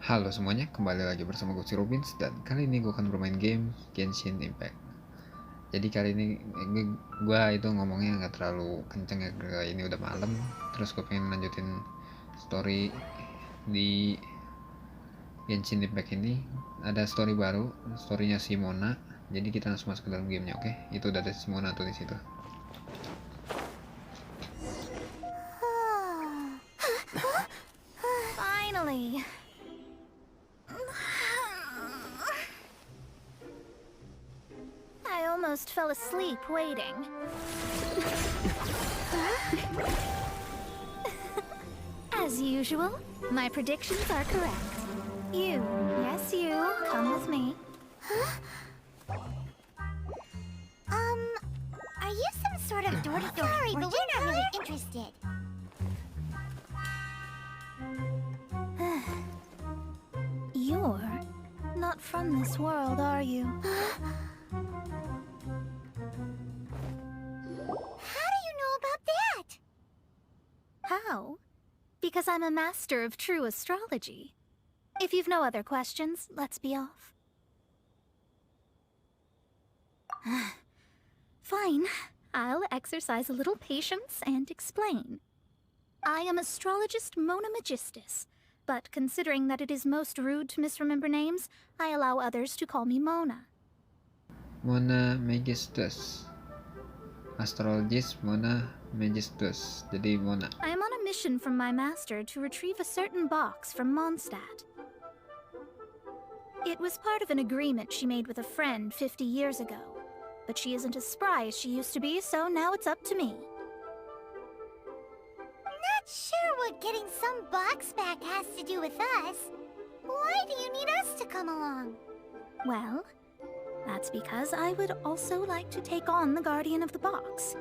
Halo semuanya, kembali lagi bersama gue si Rubins dan kali ini gue akan bermain game Genshin Impact. Jadi kali ini gue itu ngomongnya nggak terlalu kenceng ya, ini udah malam. Terus gue pengen lanjutin story di Genshin Impact ini. Ada story baru, storynya si Mona. Jadi kita langsung masuk ke dalam gamenya, oke? Itu udah ada si Mona tuh di situ. Finally. I almost fell asleep waiting. As usual, my predictions are correct. You, yes you, come with me. Are you some sort of door-to-door? Sorry, but we're not really interested. You're not from this world, are you? How do you know about that? How? Because I'm a master of true astrology. If you've no other questions, let's be off. Fine. I'll exercise a little patience and explain. I am astrologist Mona Magistus, but considering that it is most rude to misremember names, I allow others to call me Mona. Mona Magistus, astrologist Mona Magistus. Jadi Mona. I am on a mission from my master to retrieve a certain box from Mondstadt. It was part of an agreement she made with a friend 50 years ago. But she isn't as spry as she used to be, so now it's up to me. Not sure what getting some box back has to do with us. Why do you need us to come along? Well, that's because I would also like to take on the guardian of the box.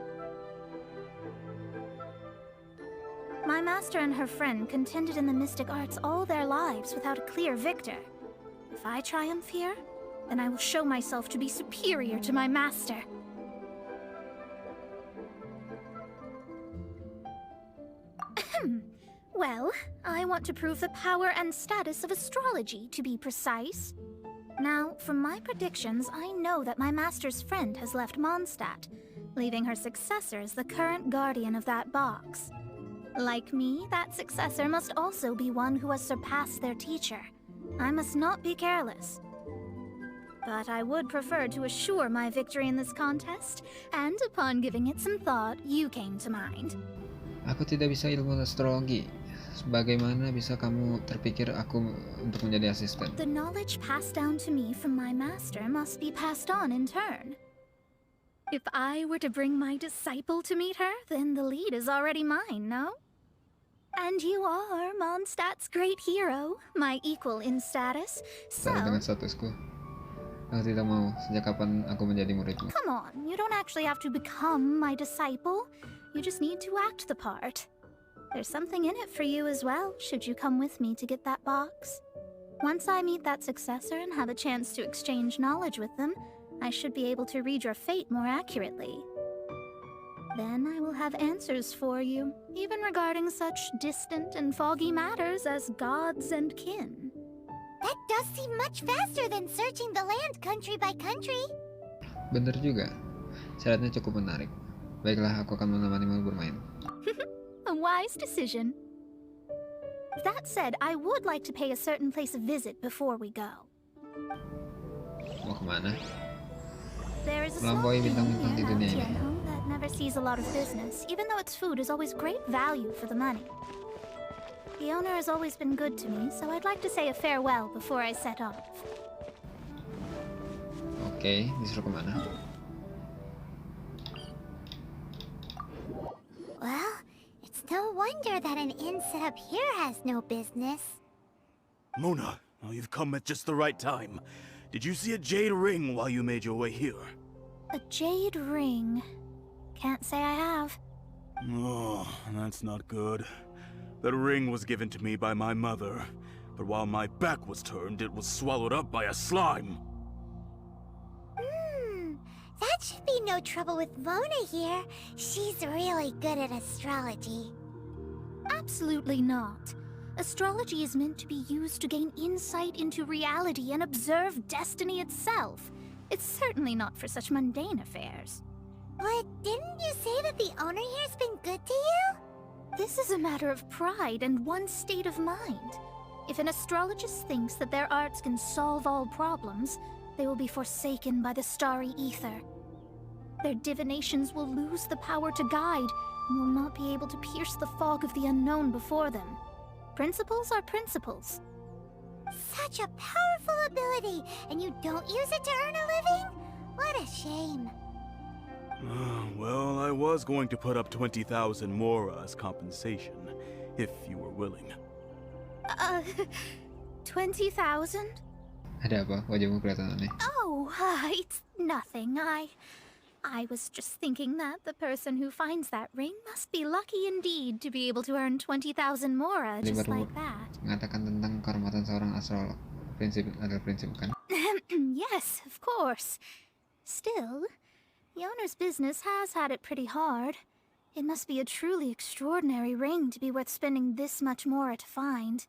My master and her friend contended in the mystic arts all their lives without a clear victor. If I triumph here, then I will show myself to be superior to my master. Well, I want to prove the power and status of astrology, to be precise. Now, from my predictions, I know that my master's friend has left Mondstadt, leaving her successor as the current guardian of that box. Like me, that successor must also be one who has surpassed their teacher. I must not be careless. But I would prefer to assure my victory in this contest, and upon giving it some thought, you came to mind. Aku tidak bisa ilmu astrologi. Bagaimana bisa kamu terpikir aku untuk menjadi asisten? The knowledge passed down to me from my master must be passed on in turn. If I were to bring my disciple to meet her, then the lead is already mine, no? And you are Mondstadt's great hero, my equal in status, so... Sama dengan statusku. Aku tidak mau. Sejak kapan aku menjadi muridmu? Come on, you don't actually have to become my disciple. You just need to act the part. There's something in it for you as well, should you come with me to get that box. Once I meet that successor and have a chance to exchange knowledge with them, I should be able to read your fate more accurately. Then I will have answers for you, even regarding such distant and foggy matters as gods and kin. That does seem much faster than searching the land country by country. Bener juga. Syaratnya cukup menarik. Baiklah, aku akan menemanimu bermain. A wise decision. That said, I would like to pay a certain place a visit before we go. Mau kemana? There is a small Melampaui inn bintang-bintang di near dunia ini. Mount Tianhong that never sees a lot of business, even though its food is always great value for the money. The owner has always been good to me, so I'd like to say a farewell before I set off. Oke, disuruh kemana? Well, it's no wonder that an inn set up here has no business. Mona, oh, you've come at just the right time. Did you see a jade ring while you made your way here? A jade ring. Can't say I have. Oh, that's not good. That ring was given to me by my mother, but while my back was turned, it was swallowed up by a slime. That should be no trouble with Mona here. She's really good at astrology. Absolutely not. Astrology is meant to be used to gain insight into reality and observe destiny itself. It's certainly not for such mundane affairs. But didn't you say that the owner here's been good to you? This is a matter of pride and one's state of mind. If an astrologist thinks that their arts can solve all problems, they will be forsaken by the starry ether. Their divinations will lose the power to guide and will not be able to pierce the fog of the unknown before them. Principles are principles. Such a powerful ability, and you don't use it to earn a living? What a shame. Well, I was going to put up 20,000 Mora as compensation, if you were willing. 20,000? Ada apa? Wajahmu kelihatan aneh. Oh, it's nothing. I was just thinking that the person who finds that ring must be lucky indeed to be able to earn 20,000 Mora Ini just baru like that. mengatakan tentang kehormatan seorang astrolog. Prinsip adalah prinsip, kan? Yes, of course. Still, the owner's business has had it pretty hard. It must be a truly extraordinary ring to be worth spending this much Mora to find.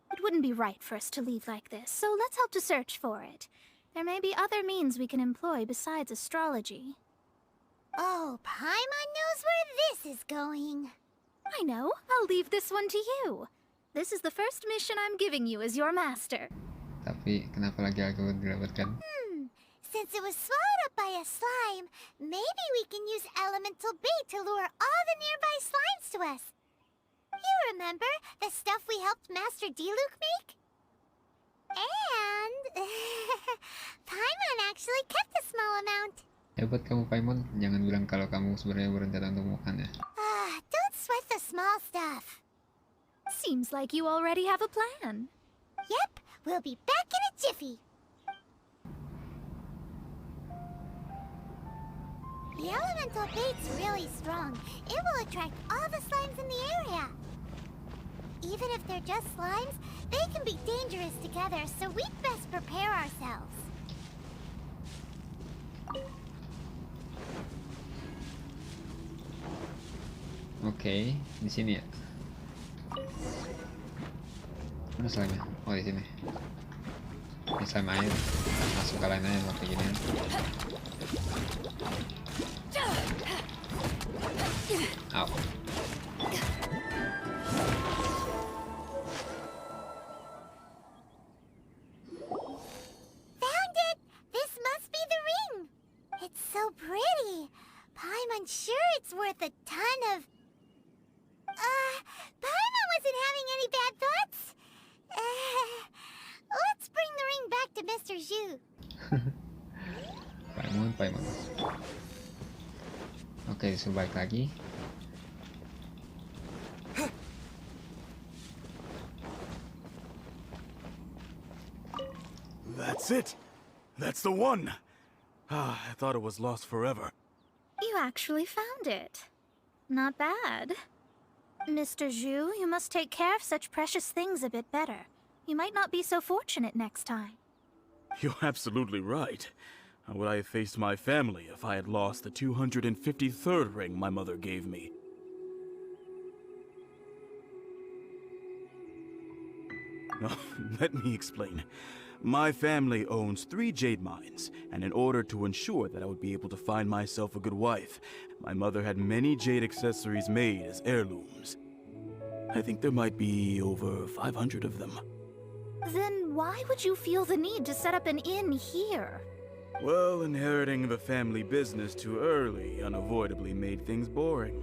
It wouldn't be right for us to leave like this, so let's help to search for it. There may be other means we can employ besides astrology. Oh, Paimon knows where this is going. I know. I'll leave this one to you. This is the first mission I'm giving you as your master. Tapi kenapa lagi aku dirapatkan? Since it was swallowed up by a slime, maybe we can use elemental bait to lure all the nearby slimes to us. You remember the stuff we helped Master Diluc make? And Paimon actually kept a small amount. Hebat kamu, Paimon. Jangan bilang kalau kamu sebenarnya berencana untuk makan ya. Don't sweat the small stuff. Seems like you already have a plan. Yep, we'll be back in a jiffy. The elemental bait's really strong. It will attract all the slimes in the area. Even if they're just slimes, they can be dangerous together, so we'd best prepare ourselves. Oke, di sini ya. Mana slime-nya? Oh, di sini. Ini slime air. Masuk ke lain aja waktu gini. Au. Found it! This must be the ring! It's so pretty. Paimon sure it's worth a ton of... Paimon wasn't having any bad thoughts? Let's bring the ring back to Mr. Zhu. Paimon. Oke, disuruh balik lagi. That's it! That's the one! I thought it was lost forever. You actually found it. Not bad. Mr. Zhu, you must take care of such precious things a bit better. You might not be so fortunate next time. You're absolutely right. How would I have faced my family if I had lost the 253rd ring my mother gave me? Let me explain. My family owns 3 jade mines, and in order to ensure that I would be able to find myself a good wife, my mother had many jade accessories made as heirlooms. I think there might be over 500 of them. Then why would you feel the need to set up an inn here? Well, inheriting the family business too early unavoidably made things boring.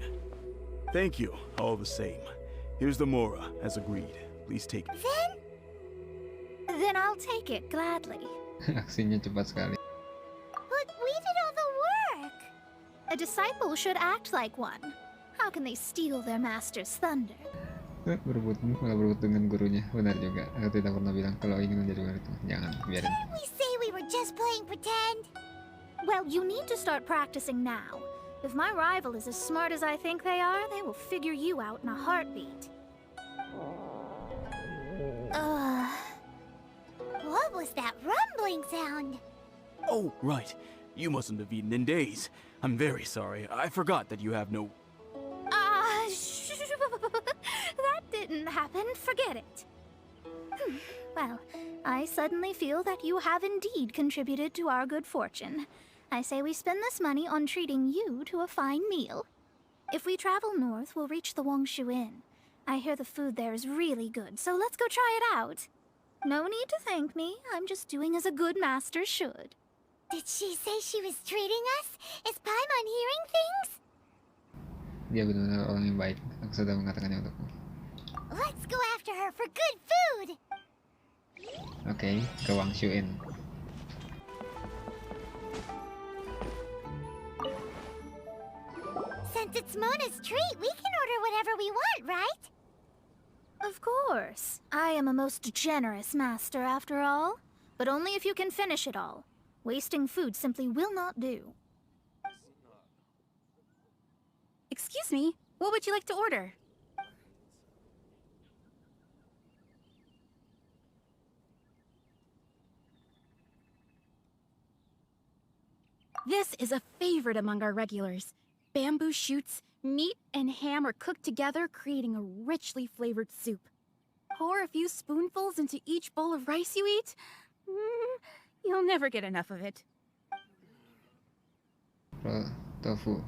Thank you, all the same. Here's the Mora, as agreed. Please take it. Then I'll take it gladly. Aksinya cepat sekali. But we did all the work. A disciple should act like one. How can they steal their master's thunder? Malah berebut dengan gurunya. Benar juga. Aku tidak pernah bilang kalau ingin menjadi murid. Jangan, biarin. Didn't we say we were just playing pretend? Well, you need to start practicing now. If my rival is as smart as I think they are, they will figure you out in a heartbeat. What was that rumbling sound? Oh, right. You mustn't have eaten in days. I'm very sorry. I forgot that you have no... That didn't happen, forget it. Well, I suddenly feel that you have indeed contributed to our good fortune. I say we spend this money on treating you to a fine meal. If we travel north, we'll reach the Wongshu Inn. I hear the food there is really good, so let's go try it out. No need to thank me. I'm just doing as a good master should. Did she say she was treating us? Is Paimon hearing things? Dia benar-benar orang yang baik. Aku sudah mengatakannya untukmu. Let's go after her for good food! Oke, ke Wangshu Inn. Since it's Mona's treat, we can order whatever we want, right? Of course. I am a most generous master, after all. But only if you can finish it all. Wasting food simply will not do. Excuse me, what would you like to order? This is a favorite among our regulars. Bamboo shoots, meat and ham are cooked together, creating a richly flavored soup. Pour a few spoonfuls into each bowl of rice you eat. You'll never get enough of it. Tofu.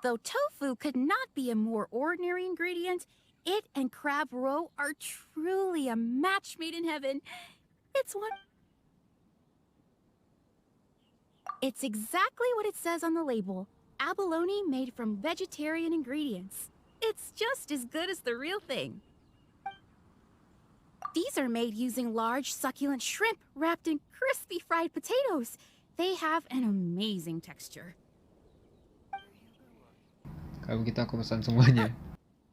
Though tofu could not be a more ordinary ingredient, it and crab roe are truly a match made in heaven. It's exactly what it says on the label. Abalone made from vegetarian ingredients. It's just as good as the real thing. These are made using large, succulent shrimp wrapped in crispy fried potatoes. They have an amazing texture. Kalau begitu aku pesan semuanya.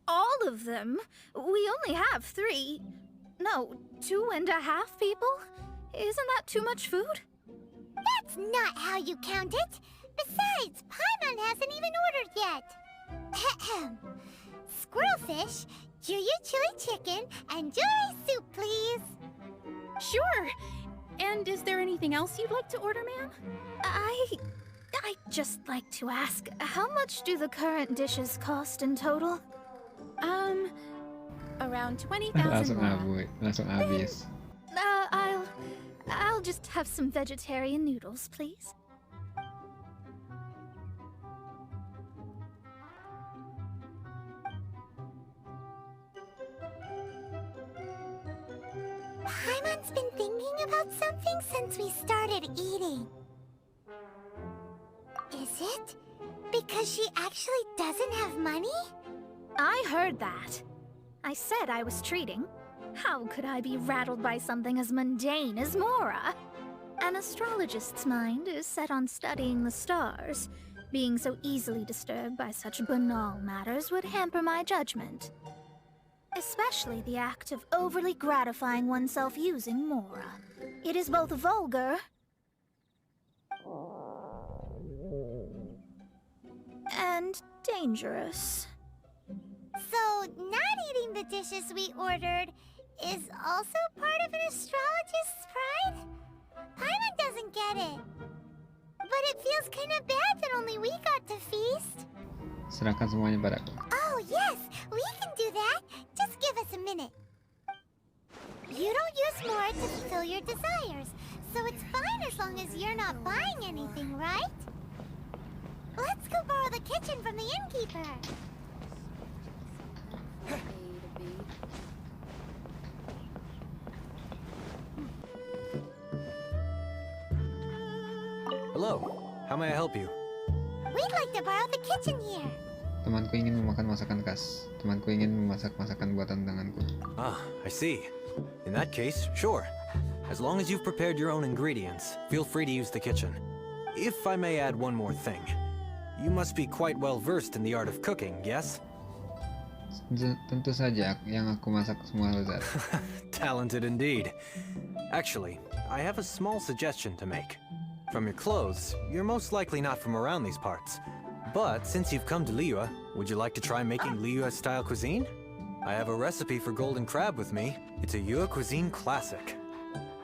All of them? We only have 3. No, 2.5 people? Isn't that too much food? That's not how you count it. Besides, Paimon hasn't even ordered yet. Squirrelfish, Juyu chili chicken, and jewelry soup, please. Sure. And is there anything else you'd like to order, ma'am? I'd just like to ask, how much do the current dishes cost in total? Around 20,000 langsung habis. I'll just have some vegetarian noodles, please. Paimon's been thinking about something since we started eating. Is it because she actually doesn't have money? I heard that. I said I was treating. How could I be rattled by something as mundane as Mora? An astrologist's mind is set on studying the stars. Being so easily disturbed by such banal matters would hamper my judgment. Especially the act of overly gratifying oneself using Mora. It is both vulgar and dangerous. So, not eating the dishes we ordered is also part of an astrologist's pride? Paimon doesn't get it. But it feels kinda bad that only we got to feast. Serahkan semuanya padaku. Oh, yes, we can do that. Just give us a minute. You don't use more to fulfill your desires, so it's fine as long as you're not buying anything, right? Let's go borrow the kitchen from the innkeeper. Hello, how may I help you? We'd like to borrow the kitchen here. Temanku ingin memakan masakan khas. Temanku ingin memasak masakan buatan tanganku. Ah, I see. In that case, sure. As long as you've prepared your own ingredients, feel free to use the kitchen. If I may add one more thing. You must be quite well versed in the art of cooking, yes? Tentu saja, yang aku masak semua lezat. Talented indeed. Actually, I have a small suggestion to make. From your clothes, you're most likely not from around these parts. But since you've come to Liyue, would you like to try making Liyue-style cuisine? I have a recipe for golden crab with me. It's a Yue cuisine classic.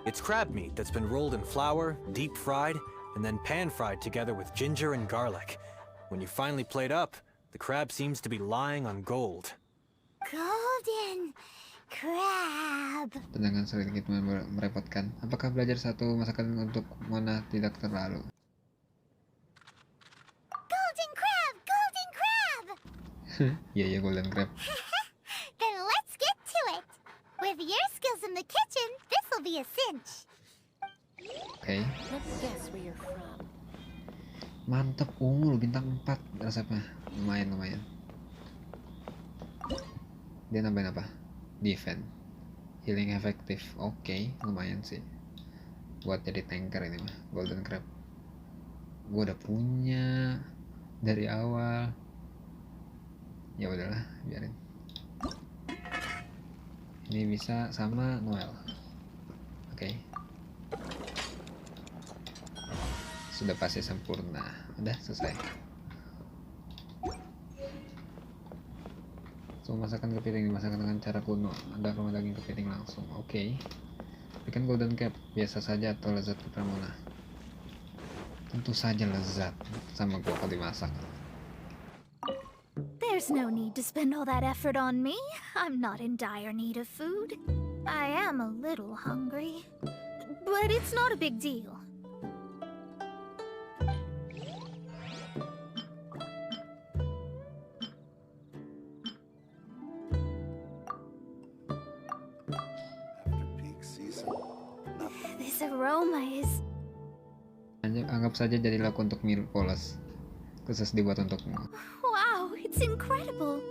It's crab meat that's been rolled in flour, deep fried, and then pan-fried together with ginger and garlic. When you finally plate up, the crab seems to be lying on gold. Golden crab. Tendangan sedikit merepotkan. Apakah belajar satu masakan untuk Mona tidak terlalu? Golden crab, golden crab. Iya, golden crab. Then let's get to it. With your skills in the kitchen, this'll be a cinch. Oke. Let's guess where you're from. Mantep, ungu bintang 4 resepnya. Lumayan. Dia nambahin apa? Defense. Healing efektif. Oke, lumayan sih. Buat jadi tanker ini mah, golden crab. Gue udah punya dari awal. Ya udahlah, biarin. Ini bisa sama Noel. Oke. Sudah pasti sempurna. Udah selesai. So, masakan kepiting dimasakkan dengan cara kuno. Ada aroma daging kepiting langsung. Oke. Bikin golden crab biasa saja atau lezat ke peramal. Tentu saja lezat sama gua kalau dimasak. There's no need to spend all that effort on me. I'm not in dire need of food. I am a little hungry, but it's not a big deal. This aroma is... Anggap saja jadi lauk untuk mie polos, khusus dibuat untukmu. Wow, it's incredible.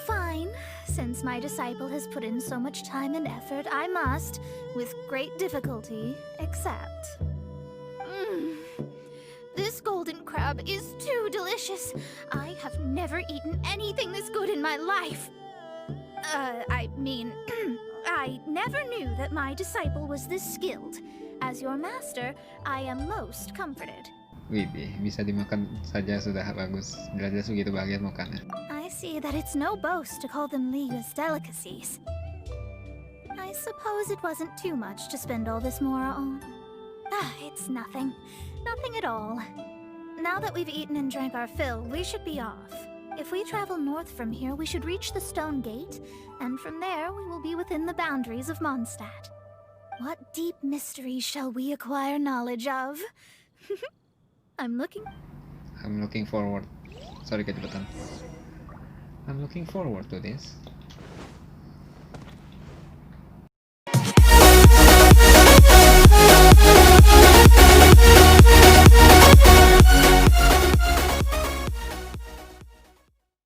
Fine, since my disciple has put in so much time and effort, I must, with great difficulty, accept. This golden crab is too delicious. I have never eaten anything this good in my life. I mean, I never knew that my disciple was this skilled. As your master, I am most comforted. Widih, bisa dimakan saja sudah bagus. Jelas begitu bahagia makannya. I see that it's no boast to call them Liga's delicacies. I suppose it wasn't too much to spend all this mora on. It's nothing. Nothing at all. Now that we've eaten and drank our fill, we should be off. If we travel north from here, we should reach the stone gate, and from there we will be within the boundaries of Mondstadt. What deep mysteries shall we acquire knowledge of? I'm looking forward. Sorry kecepatan. I'm looking forward to this.